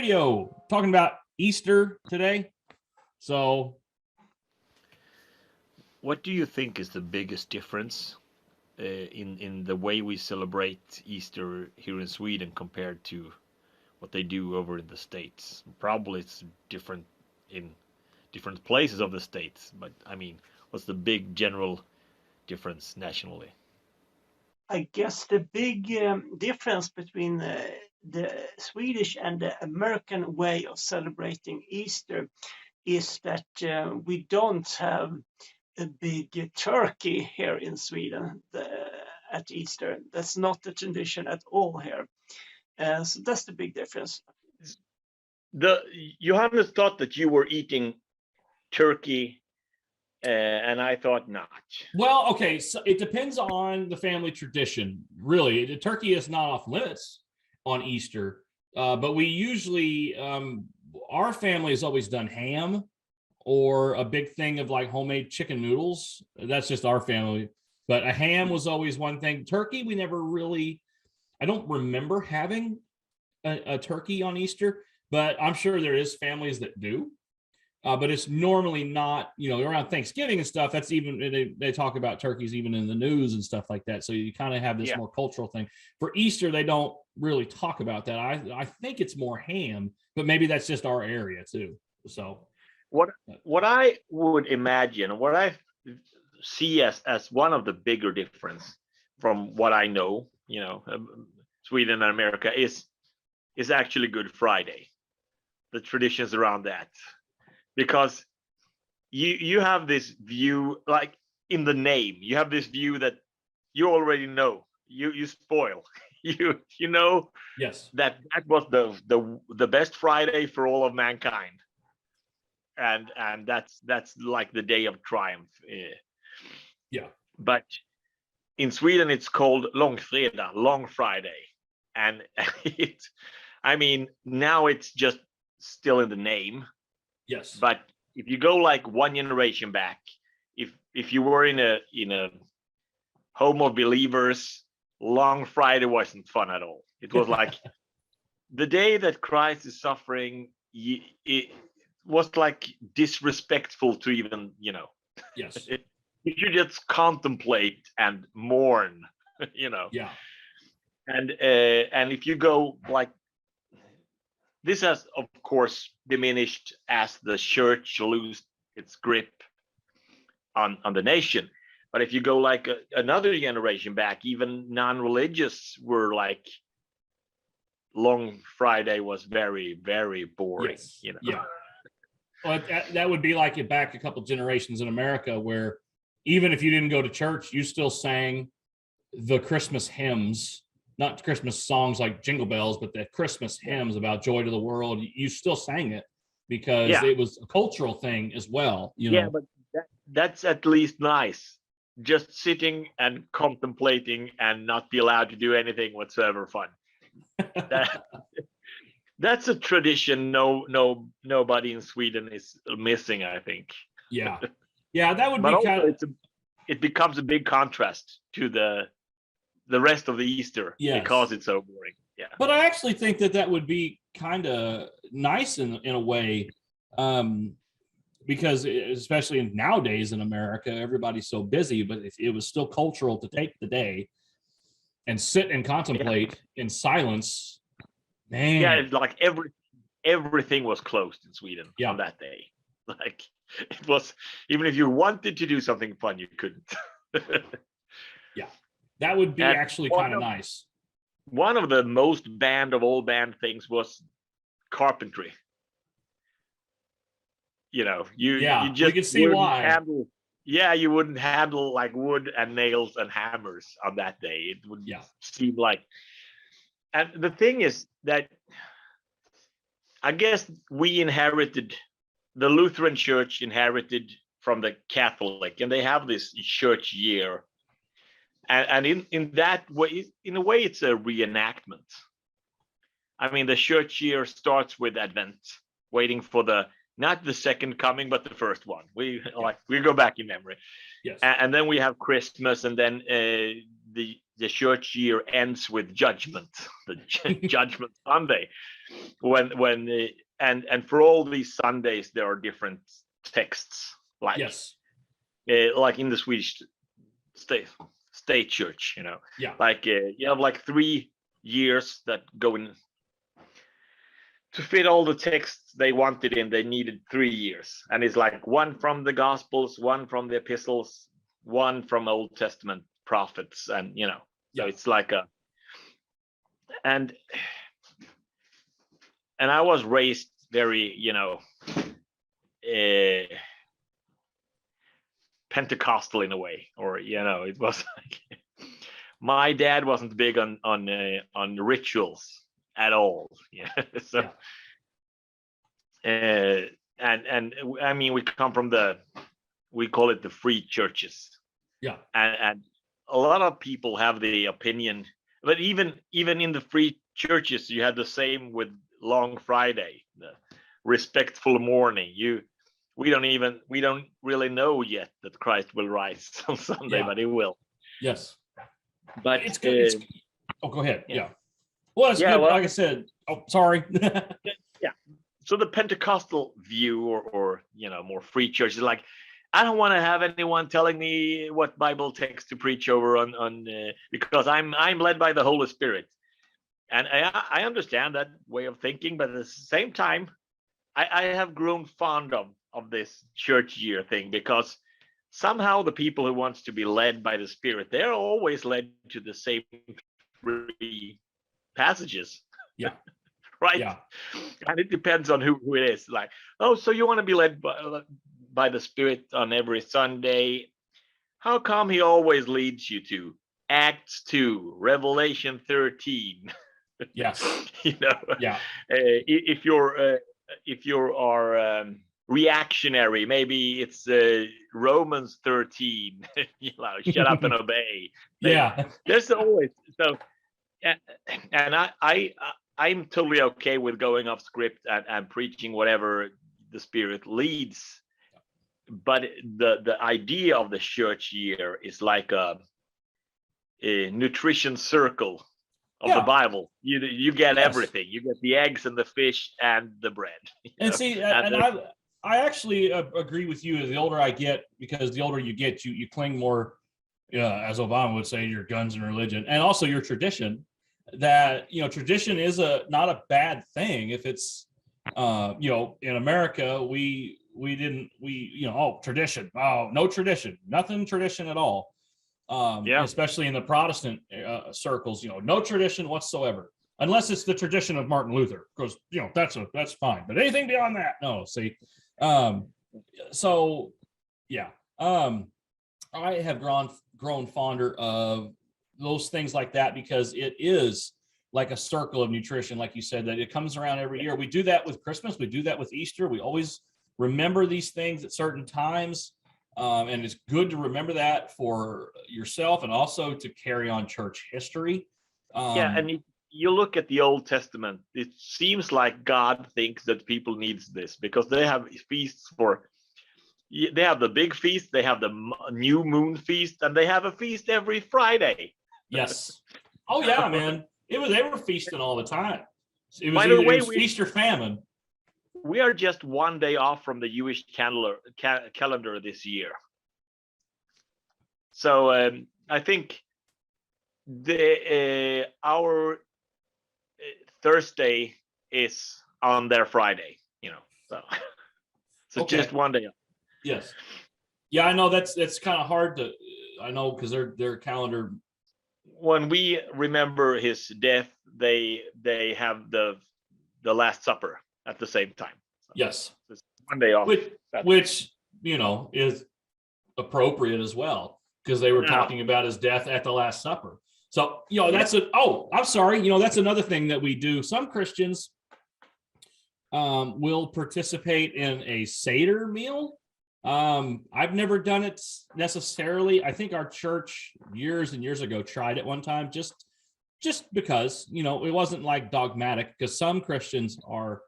Radio, talking about Easter today. So, what do you think is the biggest difference in the way we celebrate Easter here in Sweden compared to what they do over in the States? Probably it's different in different places of the States, but I mean, what's the big general difference nationally? I guess the big difference between the Swedish and the American way of celebrating Easter is that we don't have a big turkey here in Sweden at Easter. That's not the tradition at all here. So that's the big difference. Johannes thought that you were eating turkey, and I thought not. well, okay, so it depends on the family tradition. Really, the turkey is not off limits on Easter, but we usually, our family has always done ham or a big thing of like homemade chicken noodles. That's just our family. But a ham was always one thing. Turkey, we never really, I don't remember having a turkey on Easter, but I'm sure there is families that do. But it's normally not, around Thanksgiving and stuff. That's even, they talk about turkeys even in the news and stuff like that. So you kind of have this more cultural thing. For Easter, they don't really talk about that. I think it's more ham, but maybe that's just our area too. So what I would imagine, what I see as one of the bigger difference from what I know, Sweden and America is actually Good Friday, the traditions around that. Because you have this view, like in the name, you have this view that you already know. You spoil. you know yes, that was the best Friday for all of mankind, and that's like the day of triumph. Yeah. But in Sweden, it's called Långfredag, Long Friday, and I mean, now it's just still in the name. Yes. But if you go like one generation back, if you were in a home of believers, Long Friday wasn't fun at all. It was like the day that Christ is suffering. It was like disrespectful to even, Yes. You should just contemplate and mourn, Yeah. And if you go like, this has, of course, diminished as the church lost its grip on the nation. But if you go like another generation back, even non-religious were like, Long Friday was very, very boring. Yes. Yeah. Well, that would be like it back a couple generations in America, where even if you didn't go to church, you still sang the Christmas hymns. Not Christmas songs like Jingle Bells, but the Christmas hymns about joy to the world. You still sang it because it was a cultural thing as well. Yeah, but that's at least nice. Just sitting and contemplating and not be allowed to do anything whatsoever fun. That's a tradition nobody in Sweden is missing, I think. Yeah. Yeah, that would but be kind of... it becomes a big contrast to the rest of the Easter because it's so boring. Yeah. But I actually think that would be kind of nice in a way, because especially nowadays in America, everybody's so busy, but if it was still cultural to take the day and sit and contemplate in silence, man. Yeah, it's like everything was closed in Sweden on that day. Like it was, even if you wanted to do something fun, you couldn't. Yeah. That would be actually kind of nice. One of the most banned of all banned things was carpentry. You just can see why. You wouldn't handle like wood and nails and hammers on that day. It would seem like. And the thing is that I guess the Lutheran Church inherited from the Catholic, and they have this church year. And in that way, in a way, it's a reenactment. I mean, the church year starts with Advent, waiting for not the second coming, but the first one. We go back in memory. Yes. And then we have Christmas, and then the church year ends with judgment, the judgment Sunday, and for all these Sundays there are different texts, like Yes. Like in the Swedish state church, Yeah. like you have like 3 years that go in to fit all the texts they wanted in. They needed 3 years, and it's like one from the Gospels, one from the epistles, one from Old Testament prophets, and so it's like and I was raised very Pentecostal in a way, or it was like my dad wasn't big on rituals at all. So and I mean, we come from we call it the free churches. Yeah. And a lot of people have the opinion, but even in the free churches, you had the same with Long Friday, the respectful mourning. We don't really know yet that Christ will rise on Sunday, but he will. Yes. But it's good. Go ahead. Yeah. Well, it's good. Well, like I said. Oh, sorry. Yeah. So the Pentecostal view, or more free church, is like, I don't want to have anyone telling me what Bible text to preach over on because I'm led by the Holy Spirit, and I understand that way of thinking, but at the same time, I have grown fond of this church year thing, because somehow the people who wants to be led by the Spirit, they're always led to the same 3 passages. Yeah. Right. Yeah. And it depends on who it is. Like, oh, so you want to be led by the Spirit on every Sunday? How come he always leads you to Acts 2, Revelation 13? Yes. Yeah. If you are reactionary, maybe it's Romans 13. Shut up and obey. Yeah. There's always so, and I'm totally okay with going off script and preaching whatever the Spirit leads. But the idea of the church year is like a nutrition circle of the Bible. You get everything. You get the eggs and the fish and the bread. And see, and I actually agree with you. The older I get, because the older you get, you cling more, as Obama would say, your guns and religion, and also your tradition. That tradition is not a bad thing if it's in America we tradition, no tradition, nothing tradition at all, especially in the Protestant circles, no tradition whatsoever, unless it's the tradition of Martin Luther, because that's fine, but anything beyond that, no. See, so yeah, I have grown fonder of those things like that, because it is like a circle of nutrition, like you said, that it comes around every year. We do that with Christmas, we do that with Easter. We always remember these things at certain times, and it's good to remember that for yourself and also to carry on church history. And you look at the Old Testament, it seems like God thinks that people needs this, because they have feasts they have the big feast, they have the new moon feast, and they have a feast every Friday. Yes. Oh yeah, man. They were feasting all the time. It was, By the way, it was feast or famine. We are just one day off from the Jewish calendar this year. So I think our Thursday is on their Friday. So Okay. just one day off. Yes. Yeah, I know that's kind of hard to. I know, because their calendar. When we remember his death, they have the Last Supper at the same time. So yes. It's one day off. Which is appropriate as well, because they were talking about his death at the Last Supper. So that's I'm sorry. That's another thing that we do. Some Christians will participate in a Seder meal. I've never done it necessarily. I think our church years and years ago tried it one time, just because, it wasn't like dogmatic, because some Christians are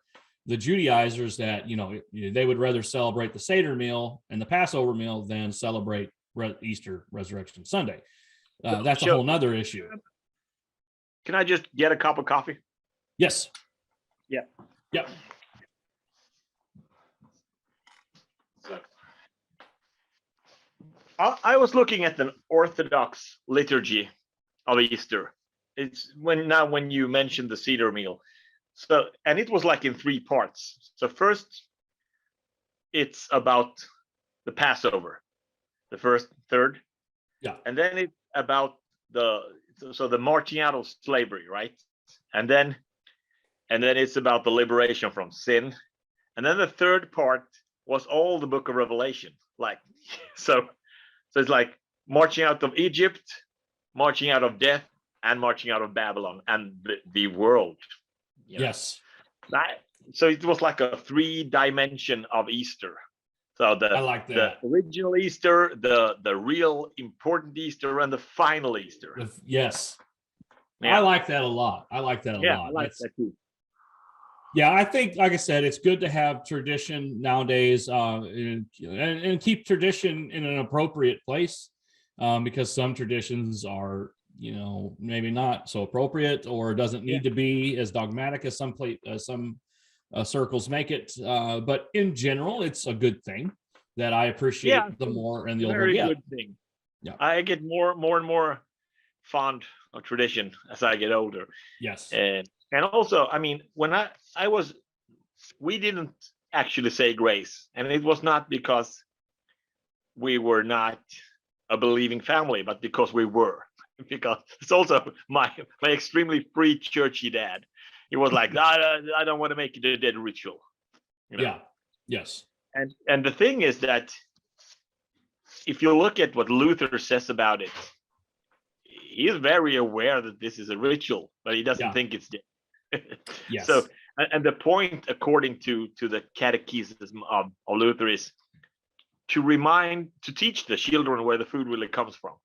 the Judaizers that, they would rather celebrate the Seder meal and the Passover meal than celebrate Easter Resurrection Sunday. that's a whole nother issue. Can I just get a cup of coffee? Yes. Yeah. Yep. So, I was looking at the Orthodox liturgy of Easter. It's when you mentioned the Seder meal. So, and it was like in 3 parts. So first, it's about the Passover, the first third. Yeah. And then it's about the marching out of slavery, right? And then it's about the liberation from sin. And then the third part was all the book of Revelation. Like, so it's like marching out of Egypt, marching out of death, and marching out of Babylon and the world. Yes. So it was like a 3-dimension of Easter. So I like that. The original Easter, the real important Easter, and the final Easter. Yes. Yeah. I like that a lot. I like that a lot. I like that too. Yeah, I think, like I said, it's good to have tradition nowadays, and keep tradition in an appropriate place, because some traditions are, maybe not so appropriate, or doesn't need to be as dogmatic as some circles make it. But in general, it's a good thing that I appreciate the more and the older I get. Very good thing. Yeah, I get more and more fond of tradition as I get older. Yes. And also, I mean, when we didn't actually say grace, and it was not because we were not a believing family, but because we were. Because it's also my extremely free churchy dad. He was like, I don't want to make it a dead ritual. Yeah. Yes. And the thing is that if you look at what Luther says about it, he is very aware that this is a ritual, but he doesn't think it's dead. Yes. So, and the point, according to the catechism of Luther, is to teach the children where the food really comes from.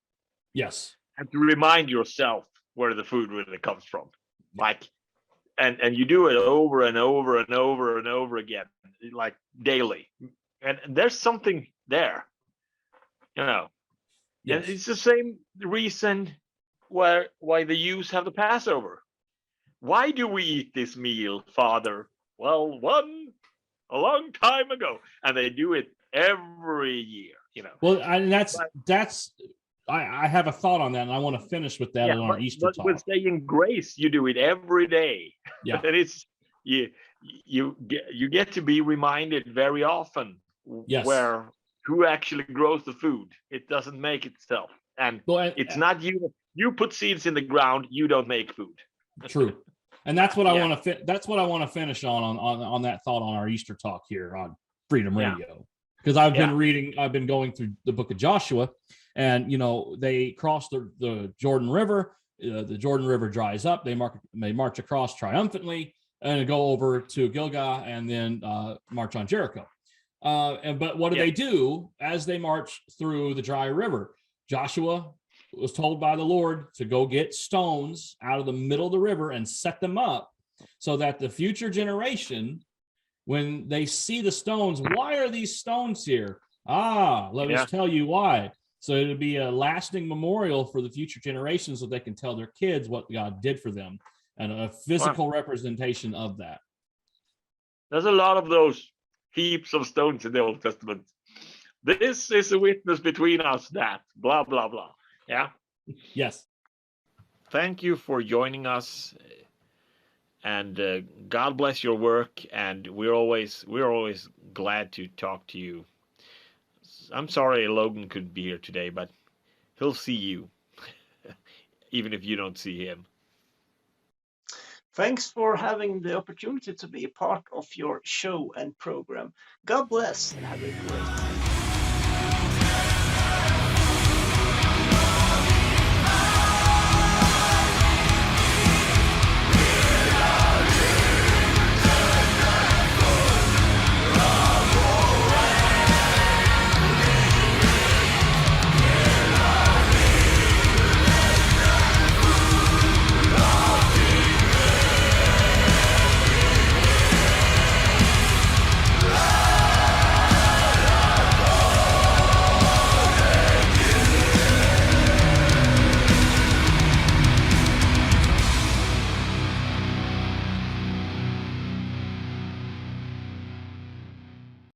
Yes. And to remind yourself where the food really comes from. Like, and you do it over and over and over and over again, like daily. And there's something there, Yes. And it's the same reason why the Jews have the Passover. Why do we eat this meal, Father? Well, a long time ago, and they do it every year. Well, and that's. I have a thought on that, and I want to finish with that on our Easter talk. But with saying grace, you do it every day. Yeah, and it's you get to be reminded very often. Yes. Who actually grows the food? It doesn't make itself, and it's not you. You put seeds in the ground. You don't make food. True. And that's what I want to. That's what I want to finish on that thought on our Easter talk here on Freedom Radio, because I've been reading. I've been going through the book of Joshua, and they cross the Jordan River. The Jordan River dries up. They march across triumphantly and go over to Gilgal, and then march on Jericho. But what do they do as they march through the dry river? Joshua was told by the Lord to go get stones out of the middle of the river and set them up so that the future generation, when they see the stones, why are these stones here? Let us tell you why. So it'll be a lasting memorial for the future generations so they can tell their kids what God did for them, and a physical representation of that. There's a lot of those heaps of stones in the Old Testament. This is a witness between us that blah, blah, blah. Yeah. Yes. Thank you for joining us, and God bless your work. And we're always glad to talk to you. I'm sorry Logan couldn't be here today, but he'll see you, even if you don't see him. Thanks for having the opportunity to be a part of your show and program. God bless and have a great day.